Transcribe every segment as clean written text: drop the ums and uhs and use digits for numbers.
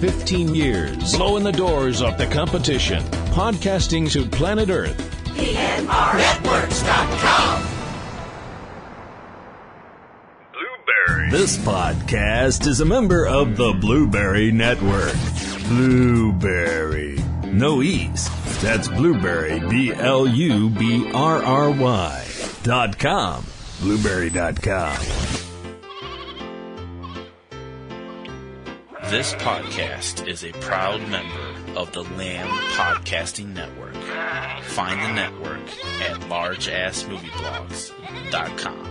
15 years, blowing the doors off the competition. Podcasting to planet Earth. PNRNetworks.com. This podcast is a member of the Blueberry Network. Blueberry. No E's. That's Blueberry, BLUBRRY.com. Blueberry.com. This podcast is a proud member of the Lamb Podcasting Network. Find the network at largeassmovieblogs.com.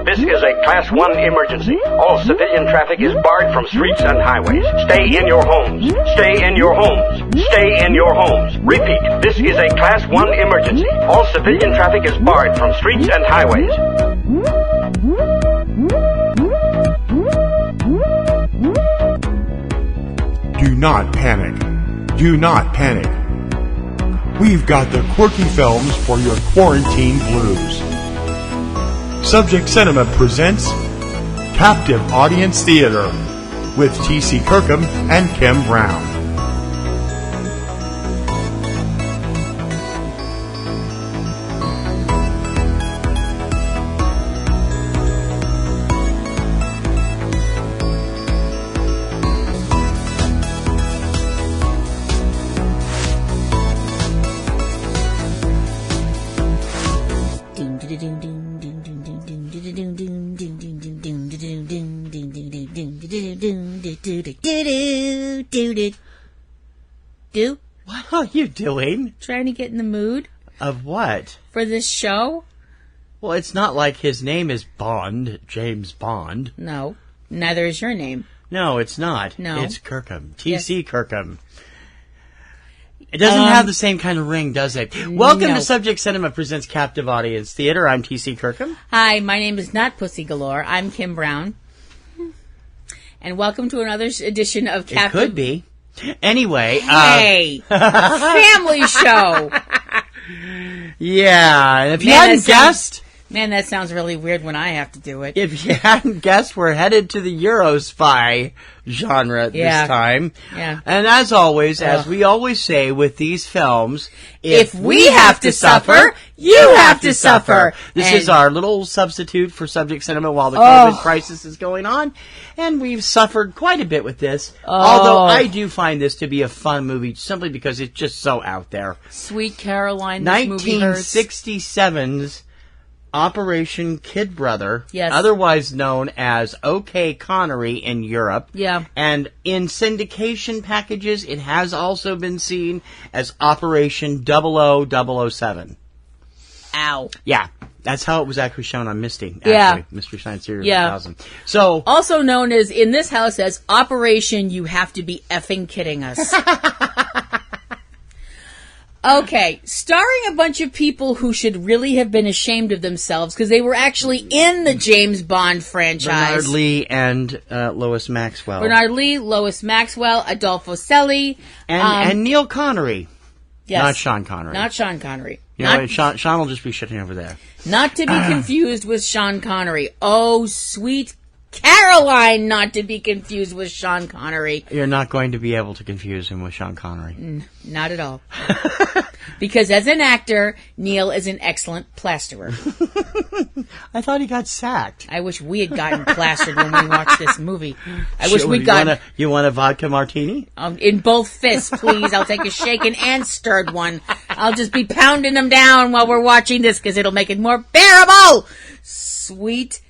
This is a Class 1 emergency. All civilian traffic is barred from streets and highways. Stay in your homes. Stay in your homes. Stay in your homes. Repeat, this is a Class 1 emergency. All civilian traffic is barred from streets and highways. Do not panic. Do not panic. We've got the quirky films for your quarantine blues. Subject Cinema presents Captive Audience Theater with T.C. Kirkham and Kim Brown. What are you doing? Trying to get in the mood. Of what? For this show? Well, it's not like his name is Bond, James Bond. No. Neither is your name. No, it's not. No. It's Kirkham. T.C. Kirkham. It doesn't have the same kind of ring, does it? Welcome to Subject Cinema presents Captive Audience Theater. I'm T.C. Kirkham. Hi, my name is not Pussy Galore. I'm Kim Brown. And welcome to another edition of Captive... It could be. Anyway. Hey! Family show! Yeah. If you hadn't guessed... Man, that sounds really weird when I have to do it. If you hadn't guessed, we're headed to the EuroSpy genre this time. Yeah. And as always, as we always say with these films, if we have to suffer, you have to suffer. This is our little substitute for Subject Cinema while the COVID crisis is going on. And we've suffered quite a bit with this. Although I do find this to be a fun movie simply because it's just so out there. Sweet Caroline, this movie hurts. 1967's Operation Kid Brother, yes, otherwise known as OK Connery in Europe. Yeah. And in syndication packages, it has also been seen as Operation 00007. Ow. Yeah. That's how it was actually shown on Misty. Actually. Yeah. Mystery Science Theater 2000. Yeah. So, also known as, in this house, as Operation You Have to Be Effing Kidding Us. Okay, starring a bunch of people who should really have been ashamed of themselves because they were actually in the James Bond franchise. Bernard Lee and Lois Maxwell. Bernard Lee, Lois Maxwell, Adolfo Celli. And Neil Connery. Yes. Not Sean Connery. Not Sean Connery. You know, Sean will just be sitting over there. Not to be confused with Sean Connery. Oh, sweet Caroline, not to be confused with Sean Connery. You're not going to be able to confuse him with Sean Connery. Not at all. Because as an actor, Neil is an excellent plasterer. I thought he got sacked. I wish we had gotten plastered when we watched this movie. I wish we'd gotten... You want a vodka martini? In both fists, please. I'll take a shaken and stirred one. I'll just be pounding them down while we're watching this because it'll make it more bearable. Sweet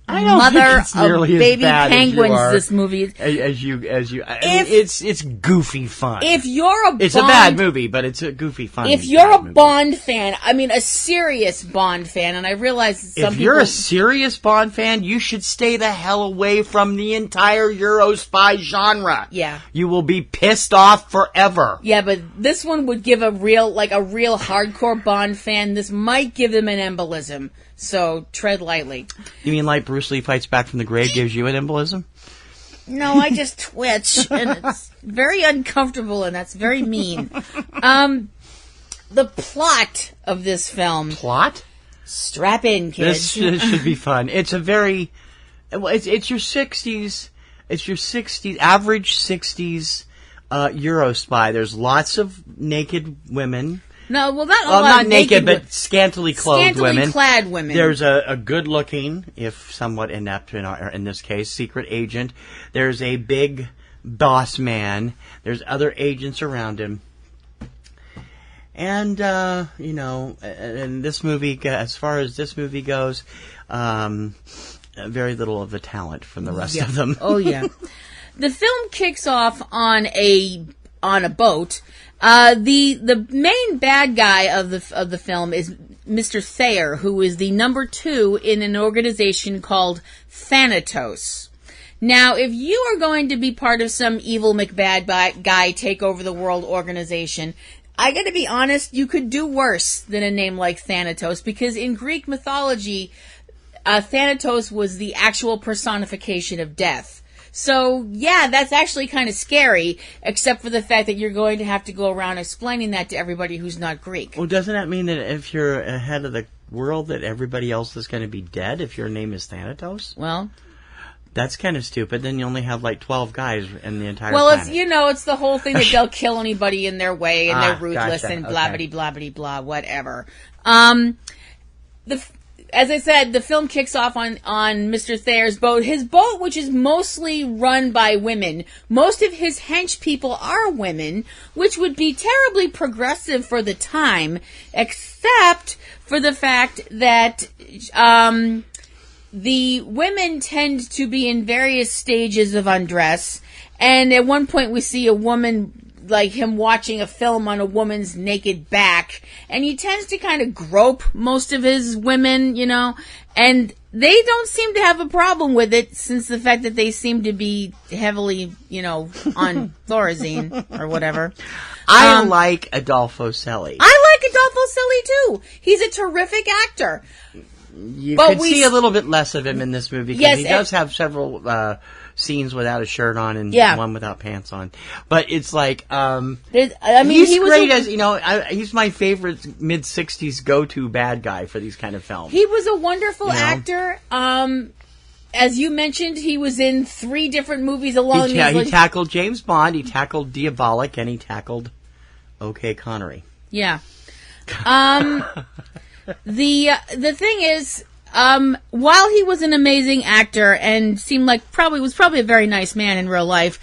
mother of baby penguins. This movie, it's goofy fun. If you're it's a bad movie, but it's a goofy fun. If you're a Bond fan, I mean a serious Bond fan, and I realize if you're a serious Bond fan, you should stay the hell away from the entire EuroSpy genre. Yeah, you will be pissed off forever. Yeah, but this one would give a real hardcore Bond fan. This might give them an embolism. So tread lightly. You mean like Bruce Lee Fights Back from the Grave gives you an embolism? No, I just twitch, and it's very uncomfortable, and that's very mean. The plot of this film. Plot? Strap in, kids. This should be fun. It's a very... It's your 60s... It's your 60s... Average 60s EuroSpy. There's lots of naked women. No, well, not a well, lot not of naked, but scantily clothed women. Scantily clad women. There's a good-looking, if somewhat inept in this case, secret agent. There's a big boss man. There's other agents around him. And, and this movie, as far as this movie goes, very little of the talent from the rest of them. Oh, yeah. The film kicks off on a boat. The main bad guy of the film is Mr. Thayer, who is the number 2 in an organization called Thanatos. Now, if you are going to be part of some evil McBad guy take over the world organization, I gotta be honest, you could do worse than a name like Thanatos, because in Greek mythology, Thanatos was the actual personification of death. So, yeah, that's actually kind of scary, except for the fact that you're going to have to go around explaining that to everybody who's not Greek. Well, doesn't that mean that if you're ahead of the world that everybody else is going to be dead if your name is Thanatos? Well, that's kind of stupid. Then you only have like 12 guys in the entire planet. Well, it's the whole thing that they'll kill anybody in their way, and they're ruthless, and blah, whatever. As I said, the film kicks off on Mr. Thayer's boat. His boat, which is mostly run by women. Most of his hench people are women, which would be terribly progressive for the time, except for the fact that the women tend to be in various stages of undress. And at one point we see a woman, like him watching a film on a woman's naked back, and he tends to kind of grope most of his women, and they don't seem to have a problem with it, since the fact that they seem to be heavily, on Thorazine or whatever. I like Adolfo Celli. I like Adolfo Celli too. He's a terrific actor. You could see a little bit less of him in this movie, because he does have several scenes without a shirt on and one without pants on. But it's like, he's great as, he's my favorite mid-60s go-to bad guy for these kind of films. He was a wonderful actor. As you mentioned, he was in 3 different movies along these lines. He tackled James Bond, he tackled Diabolic, and he tackled OK Connery. Yeah. The thing is, while he was an amazing actor and seemed like was probably a very nice man in real life,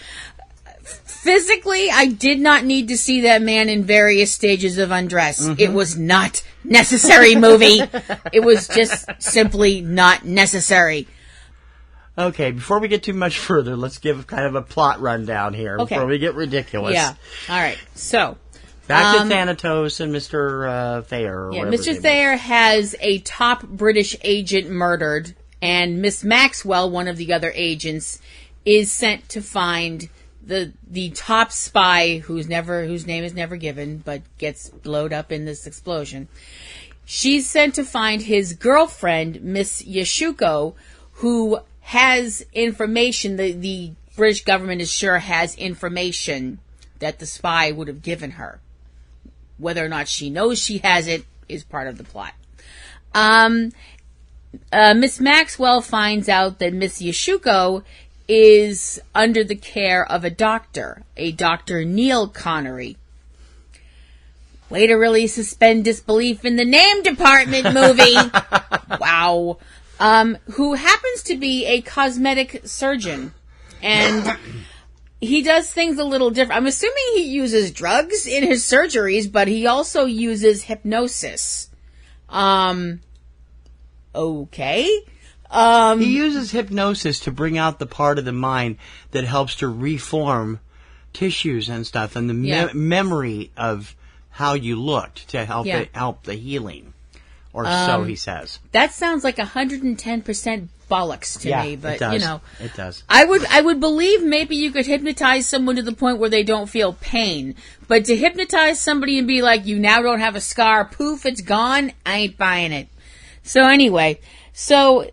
physically, I did not need to see that man in various stages of undress. Mm-hmm. It was not necessary, movie. It was just simply not necessary. Okay, before we get too much further, let's give kind of a plot rundown here before we get ridiculous. Yeah. All right. So, back to Thanatos and Mr. Thayer. Yeah, Mr. Thayer has a top British agent murdered, and Miss Maxwell, one of the other agents, is sent to find the top spy whose name is never given, but gets blowed up in this explosion. She's sent to find his girlfriend, Miss Yashuko, who has information. The British government is sure has information that the spy would have given her. Whether or not she knows she has it is part of the plot. Miss Maxwell finds out that Miss Yashuko is under the care of a Dr. Neil Connery. Way to really suspend disbelief in the name department, movie. Wow. Who happens to be a cosmetic surgeon. And he does things a little different. I'm assuming he uses drugs in his surgeries, but he also uses hypnosis. Okay. He uses hypnosis to bring out the part of the mind that helps to reform tissues and stuff, and the memory of how you looked to help help the healing, or so he says. That sounds like 110% bollocks to me, but it does. It does. I would believe maybe you could hypnotize someone to the point where they don't feel pain, but to hypnotize somebody and be like, you now don't have a scar, poof, it's gone, I ain't buying it. So anyway,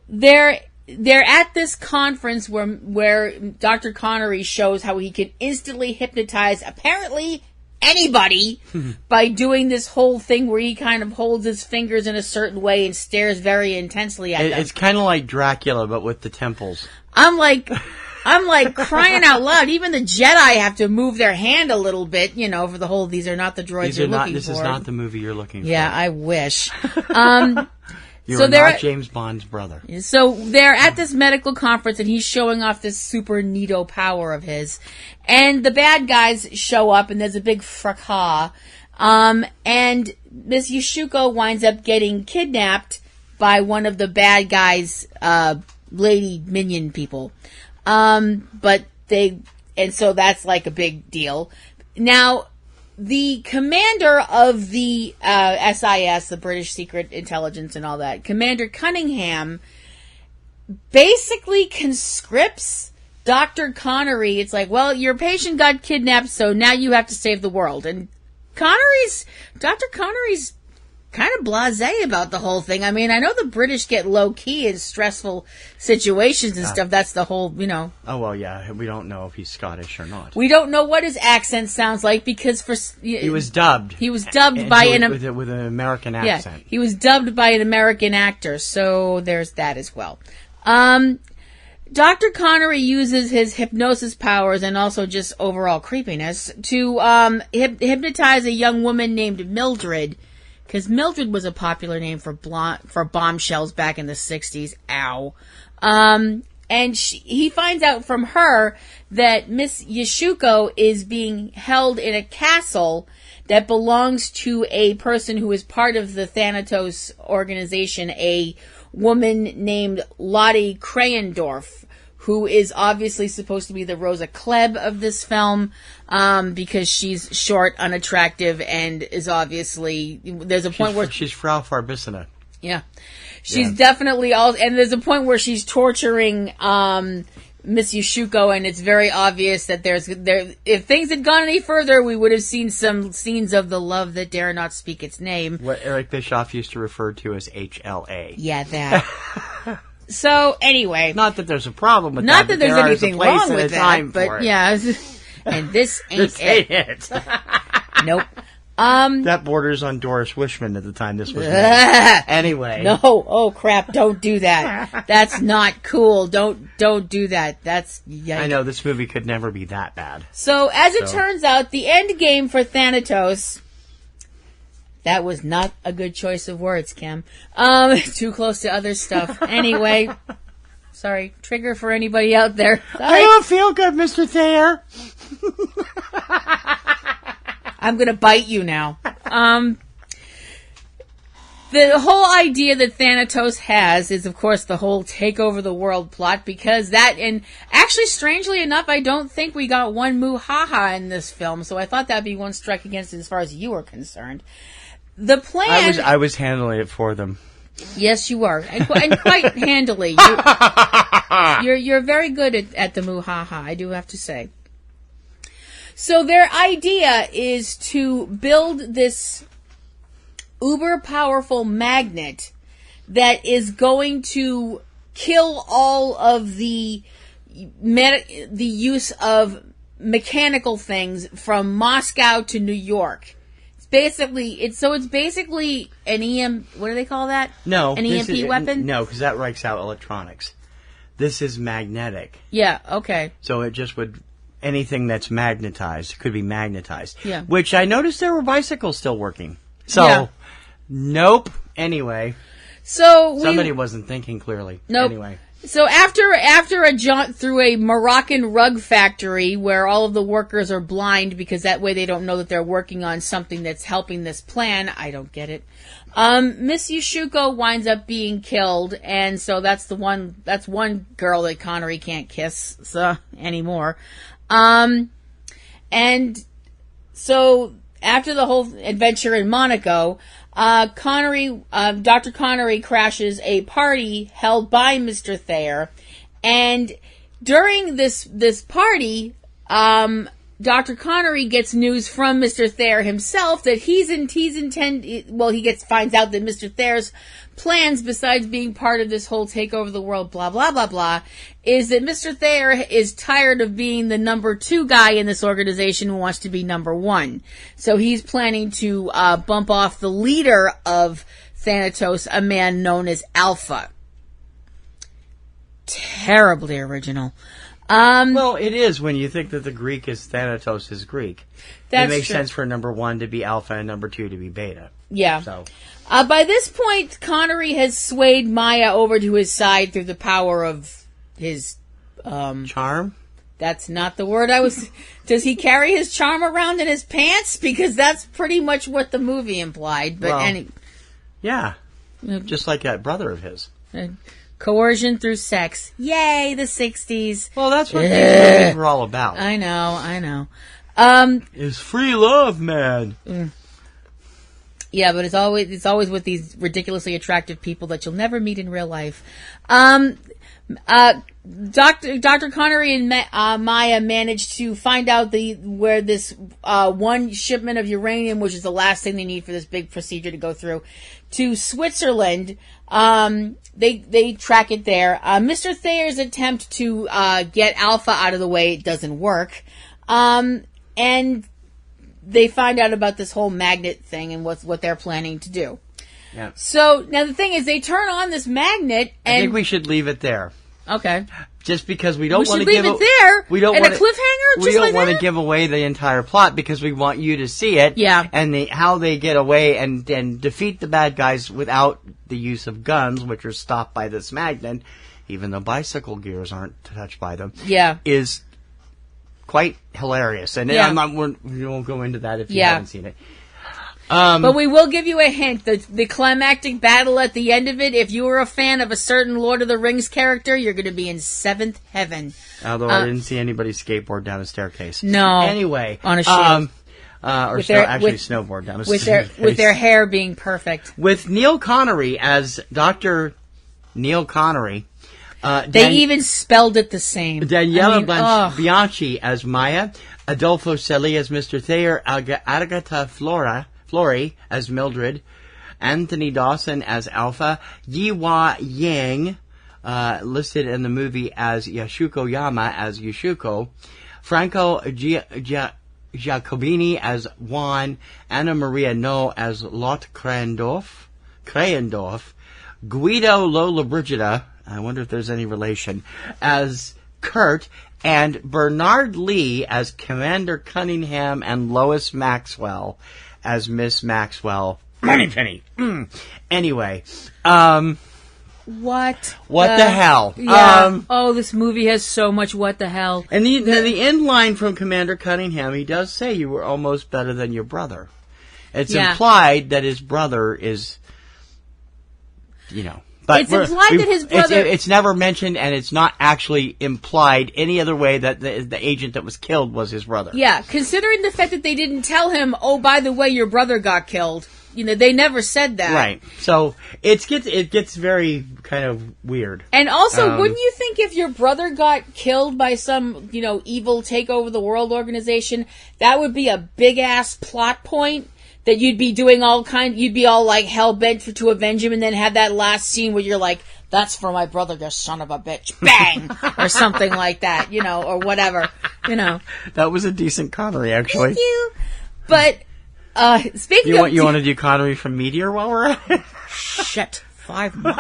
there they're at this conference where Dr. Connery shows how he can instantly hypnotize apparently anybody by doing this whole thing where he kind of holds his fingers in a certain way and stares very intensely at them. It's kind of like Dracula, but with the temples. I'm like crying out loud. Even the Jedi have to move their hand a little bit, for the whole, these are not the droids you're looking for. This is not the movie you're looking for. Yeah, I wish. You're not James Bond's brother. So they're at this medical conference, and he's showing off this super neato power of his. And the bad guys show up, and there's a big fracas. And Miss Yashuko winds up getting kidnapped by one of the bad guys' lady minion people. So that's like a big deal. Now, the commander of the SIS, the British Secret Intelligence and all that, Commander Cunningham, basically conscripts Dr. Connery. It's like, well, your patient got kidnapped, so now you have to save the world. And Dr. Connery's kind of blasé about the whole thing. I mean, I know the British get low-key in stressful situations and stuff. That's the whole, Oh, well, yeah. We don't know if he's Scottish or not. We don't know what his accent sounds like because he was dubbed. He was dubbed by with an American accent. Yeah, he was dubbed by an American actor, so there's that as well. Dr. Connery uses his hypnosis powers and also just overall creepiness to hypnotize a young woman named Mildred. Because Mildred was a popular name for bombshells back in the 60s. Ow. And he finds out from her that Miss Yashuko is being held in a castle that belongs to a person who is part of the Thanatos organization, a woman named Lottie Krayendorf, who is obviously supposed to be the Rosa Klebb of this film, because she's short, unattractive, and is obviously, there's a point where she's Frau Farbissina. Yeah. She's definitely and there's a point where she's torturing Miss Yashuko, and it's very obvious that if things had gone any further, we would have seen some scenes of the love that dare not speak its name. What Eric Bischoff used to refer to as HLA. Yeah, that. So, anyway. Not that there's a problem with not that. Not that there's anything wrong with that, but yeah. And this ain't it. Nope. That borders on Doris Wishman at the time this was made. Anyway. No. Oh, crap. Don't do that. That's not cool. Don't do that. That's... Yikes. I know, this movie could never be that bad. So, as it turns out, the end game for Thanatos... That was not a good choice of words, Kim. Too close to other stuff. Anyway, sorry, trigger for anybody out there. Sorry. I don't feel good, Mr. Thayer. I'm going to bite you now. The whole idea that Thanatos has is, of course, the whole take over the world plot, because and actually, strangely enough, I don't think we got one moo-ha-ha in this film, so I thought that'd be one strike against it as far as you were concerned. The plan... I was handling it for them. Yes, you are. And quite handily. You're very good at the moo-ha-ha, I do have to say. So their idea is to build this uber-powerful magnet that is going to kill all of the use of mechanical things from Moscow to New York. It's basically an what do they call that? No. An EMP weapon? No, because that wrecks out electronics. This is magnetic. Yeah, okay. So it just would, anything that's magnetized could be magnetized. Yeah. Which I noticed there were bicycles still working. So, Nope. Anyway. So somebody wasn't thinking clearly. Nope. Anyway. So after a jaunt through a Moroccan rug factory where all of the workers are blind because that way they don't know that they're working on something that's helping this plan, I don't get it. Miss Yashuko winds up being killed, and so that's one girl that Connery can't kiss anymore. And so after the whole adventure in Monaco, Dr. Connery crashes a party held by Mr. Thayer, and during this party, Dr. Connery gets news from Mr. Thayer himself that he finds out that Mr. Thayer's plans, besides being part of this whole take over the world, blah, blah, blah, blah, is that Mr. Thayer is tired of being the number 2 guy in this organization who wants to be number 1. So he's planning to bump off the leader of Thanatos, a man known as Alpha. Terribly original. Well, it is when you think that the Greek is Thanatos is Greek. That's it makes true. sense for number 1 to be Alpha and number 2 to be Beta. Yeah. So, by this point, Connery has swayed Maya over to his side through the power of his... charm? That's not the word I was... Does he carry his charm around in his pants? Because that's pretty much what the movie implied. But Well, yeah. Just like that brother of his. Coercion through sex. Yay, the 60s. Well, that's what these movies were all about. I know. It's free love, man. Yeah, but it's always with these ridiculously attractive people that you'll never meet in real life. Dr. Connery and Maya managed to find out where this one shipment of uranium, which is the last thing they need for this big procedure to go through, to Switzerland. They track it there. Mr. Thayer's attempt to get Alpha out of the way doesn't work. And they find out about this whole magnet thing and what they're planning to do. Yeah. So now the thing is, they turn on this magnet, and I think we should leave it there. Okay. Just because we don't We want should to give leave it there. We don't and want a cliffhanger. We don't want to give away the entire plot because we want you to see it. Yeah. And how they get away and defeat the bad guys without the use of guns, which are stopped by this magnet, even though bicycle gears aren't touched by them. Yeah. Is quite hilarious. And Yeah. we won't go into that if you haven't seen it. But we will give you a hint. The climactic battle at the end of it, if you were a fan of a certain Lord of the Rings character, you're going to be in 7th heaven. Although I didn't see anybody skateboard down a staircase. No. Anyway. On a shield. Snowboard down a staircase. With their hair being perfect. With Neil Connery as Dr. Neil Connery. They even spelled it the same. Daniela Bianchi as Maya. Adolfo Celi as Mr. Thayer. Agatha Flori as Mildred. Anthony Dawson as Alpha. Yiwa Yang, listed in the movie as Yashuko Yama as Yashuko. Franco Giacobini as Juan. Anna Maria No as Lot Krayendorf. Guido Lollobrigida, I wonder if there's any relation, as Kurt. And Bernard Lee as Commander Cunningham and Lois Maxwell as Miss Maxwell. Moneypenny. Anyway. What the hell? Yeah. This movie has so much what the hell. And the end line from Commander Cunningham, he does say you were almost better than your brother. It's implied that his brother is, But it's implied that his brother... It's never mentioned, and it's not actually implied any other way that the agent that was killed was his brother. Yeah, considering the fact that they didn't tell him, oh, by the way, your brother got killed. They never said that. Right. So it gets very kind of weird. And also, wouldn't you think if your brother got killed by some, evil take over the world organization, that would be a big-ass plot point? That you'd be doing you'd be all like hell-bent to avenge him, and then have that last scene where you're like, that's for my brother, you son of a bitch. Bang! Or something like that, or whatever, That was a decent Connery, actually. Thank you. But, speaking of... You want to do Connery from Meteor while we're at it? Shit. 5 miles.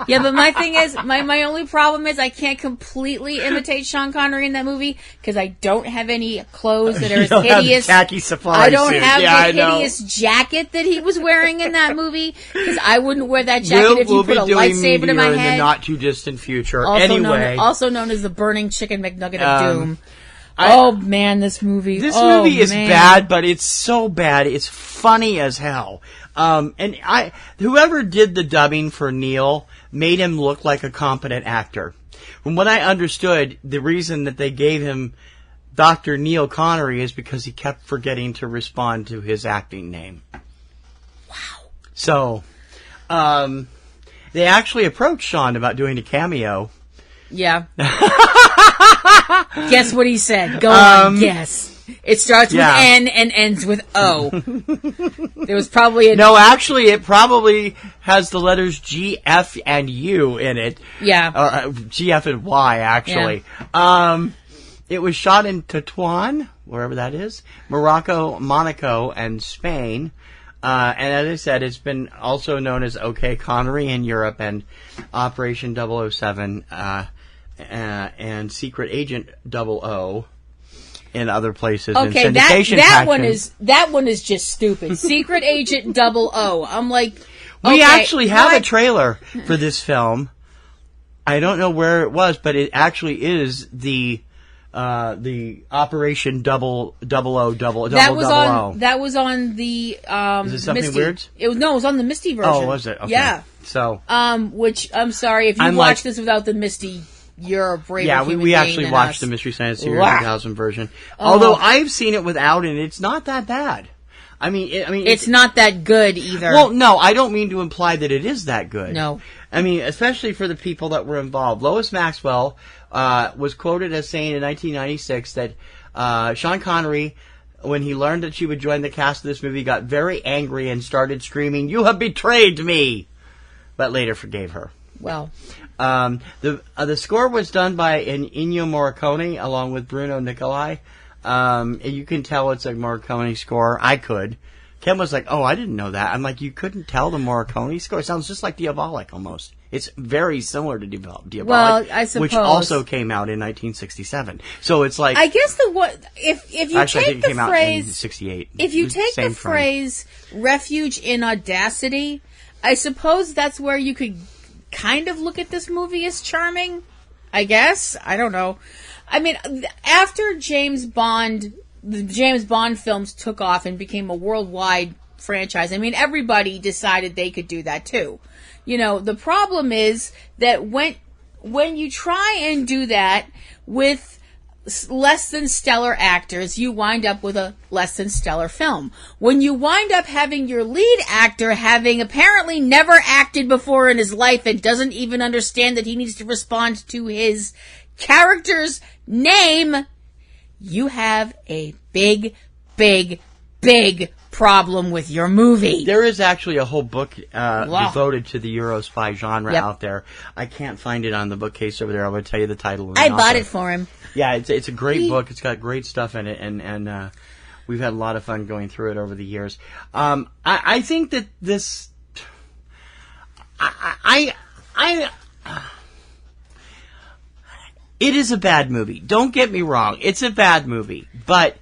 Yeah, but my thing is, my only problem is I can't completely imitate Sean Connery in that movie because I don't have any clothes that are as hideous. Have khaki safari I don't suit. have the hideous jacket that he was wearing in that movie because I wouldn't wear that jacket if you put a lightsaber to my head. In the not too distant future. Also known as the burning chicken McNugget of doom. This movie. This movie is bad, but it's so bad. It's funny as hell. Whoever did the dubbing for Neil made him look like a competent actor. From what I understood, the reason that they gave him Dr. Neil Connery is because he kept forgetting to respond to his acting name. Wow. So, they actually approached Sean about doing a cameo. Yeah. Guess what he said. Go on, guess. It starts with N and ends with O. There was probably a... No, actually, it probably has the letters G, F, and U in it. Yeah. G, F, and Y, actually. Yeah. It was shot in Tetuan, wherever that is, Morocco, Monaco, and Spain. And as I said, it's been also known as OK Connery in Europe and Operation 007 and Secret Agent 00 in other places. Okay, and syndication that one is just stupid. Secret Agent 00. I'm like, we actually have a trailer for this film. I don't know where it was, but it actually is the Operation double O. That was on the Is it something Misty. weird? It was on the Misty version. Oh, was it? Okay. Yeah. So which I'm sorry if you watched this without the Misty, you're a braver human being we actually than watched us. the Mystery Science Theater 2000 version. Although I've seen it without, and it's not that bad. I mean, it's not that good either. Well, no, I don't mean to imply that it is that good. No. I mean, especially for the people that were involved. Lois Maxwell was quoted as saying in 1996 that Sean Connery, when he learned that she would join the cast of this movie, got very angry and started screaming, "You have betrayed me!" But later forgave her. Well. The score was done by Ennio Morricone along with Bruno Nicolai. You can tell it's a Morricone score. I could. Ken was like, "Oh, I didn't know that." I'm like, "You couldn't tell the Morricone score? It sounds just like Diabolic almost. It's very similar to Diabolic, well, I suppose. which also came out in 1967. So it's like, I guess if you actually, I take think it the came out phrase in 68. If you take the phrase "refuge in audacity," I suppose that's where you could kind of look at this movie as charming. I guess. I don't know. I mean, after the James Bond films took off and became a worldwide franchise, I mean, everybody decided they could do that too. You know, the problem is that when you try and do that with less than stellar actors, you wind up with a less than stellar film. When you wind up having your lead actor having apparently never acted before in his life and doesn't even understand that he needs to respond to his character's name, you have a big problem with your movie. There is actually a whole book devoted to the EuroSpy genre out there. I can't find it on the bookcase over there. I'm going to tell you the title. I bought it for him. Yeah, it's a great book. It's got great stuff in it, and we've had a lot of fun going through it over the years. I think that this... It is a bad movie. Don't get me wrong. It's a bad movie. But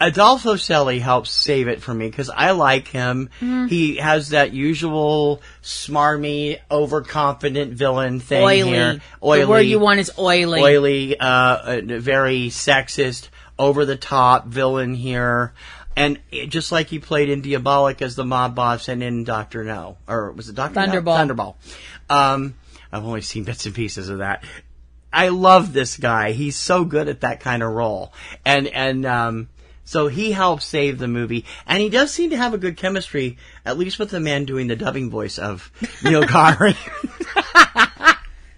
Adolfo Celi helps save it for me because I like him. Mm. He has that usual smarmy, overconfident villain thing here. Oily. The word you want is oily. Oily, very sexist, over-the-top villain here. And just like he played in Diabolic as the mob boss and in Dr. No. Or was it Dr. Thunderball. No? Thunderball. I've only seen bits and pieces of that. I love this guy. He's so good at that kind of role. And so he helps save the movie. And he does seem to have a good chemistry, at least with the man doing the dubbing voice of Neil Connery.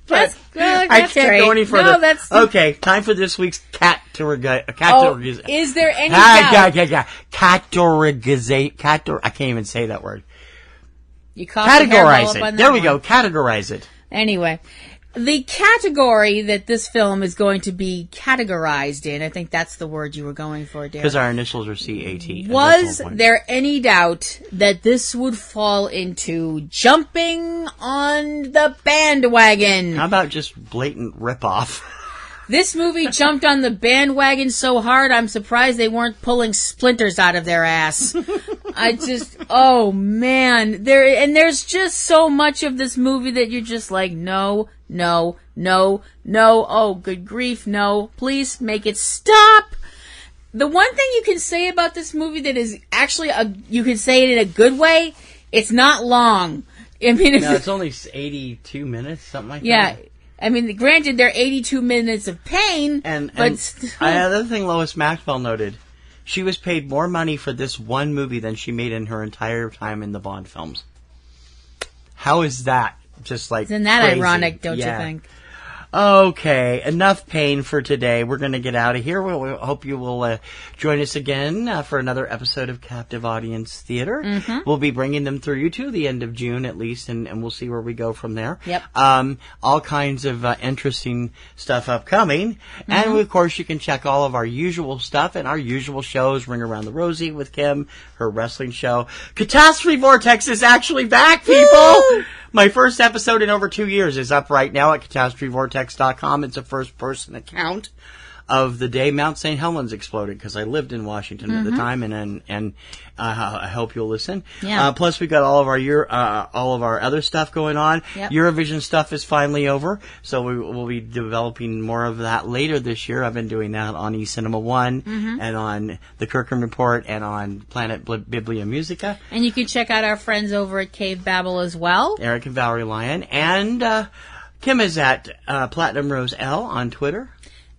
That's good. I can't go any further. No, that's... Okay, time for this week's is there any doubt? I can't even say that word. You categorize it. There we go. Categorize it. Anyway, the category that this film is going to be categorized in, I think that's the word you were going for, Derek. Because our initials are CAT. Was there any doubt that this would fall into jumping on the bandwagon? How about just blatant ripoff? This movie jumped on the bandwagon so hard, I'm surprised they weren't pulling splinters out of their ass. Oh man. There's just so much of this movie that you're just like, no. Oh, good grief, no. Please make it stop. The one thing you can say about this movie that is actually, you can say it in a good way, it's not long. I mean, it's only 82 minutes, something like that. Yeah. I mean, granted, they're 82 minutes of pain, but another thing Lois Maxwell noted, she was paid more money for this one movie than she made in her entire time in the Bond films. How is that? Just like isn't that crazy? ironic, don't you think? Okay, enough pain for today. We're going to get out of here. We hope you will join us again for another episode of Captive Audience Theater. Mm-hmm. We'll be bringing them through you to the end of June at least, and we'll see where we go from there. Yep. All kinds of interesting stuff upcoming. Mm-hmm. And, of course, you can check all of our usual stuff and our usual shows, Ring Around the Rosie with Kim, her wrestling show. Catastrophe Vortex is actually back, people! Woo! My first episode in over 2 years is up right now at CatastropheVortex.com. It's a first-person account of the day Mount St. Helens exploded, because I lived in Washington at the time, and I hope you'll listen. Yeah. Plus, we've got all of our other stuff going on. Yep. Eurovision stuff is finally over, so we'll be developing more of that later this year. I've been doing that on eCinema 1 and on the Kirkham Report and on Planet Biblia Musica. And you can check out our friends over at Cave Babble as well. Eric and Valerie Lyon. And Kim is at Platinum Rose L on Twitter.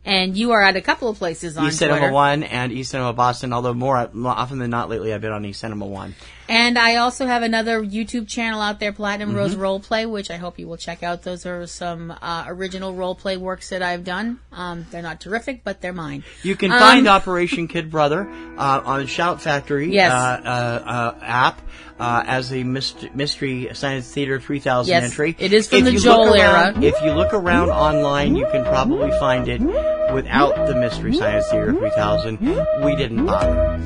And you are at a couple of places on Twitter. eCinema 1 and eCinema Boston, although more often than not lately I've been on eCinema 1. And I also have another YouTube channel out there, Platinum Rose Roleplay, which I hope you will check out. Those are some original roleplay works that I've done. They're not terrific, but they're mine. You can find Operation Kid Brother on Shout Factory app as a Mystery Science Theater 3000 entry. It is from the Joel era. If you look around online, you can probably find it without the Mystery Science Theater 3000. We didn't bother.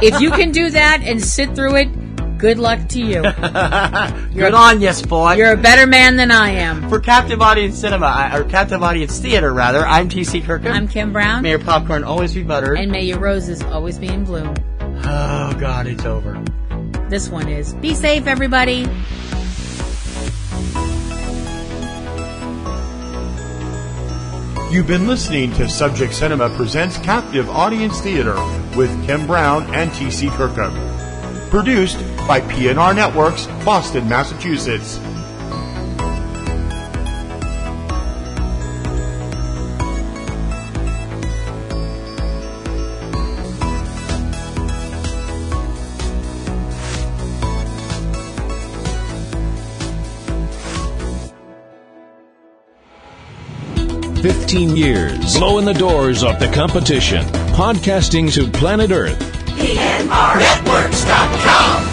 If you can do that and sit through it, good luck to you. Good on, yes, boy. You're a better man than I am. For Captive Audience Cinema, or Captive Audience Theater, rather, I'm T.C. Kirkham. I'm Kim Brown. May your popcorn always be buttered. And may your roses always be in bloom. Oh, God, it's over. This one is. Be safe, everybody. You've been listening to Subject Cinema Presents Captive Audience Theater with Kim Brown and T.C. Kirkham. Produced by PNRNetworks, Boston, Massachusetts. "15 years, blowing the doors off the competition, podcasting to planet Earth. PNRNetworks.com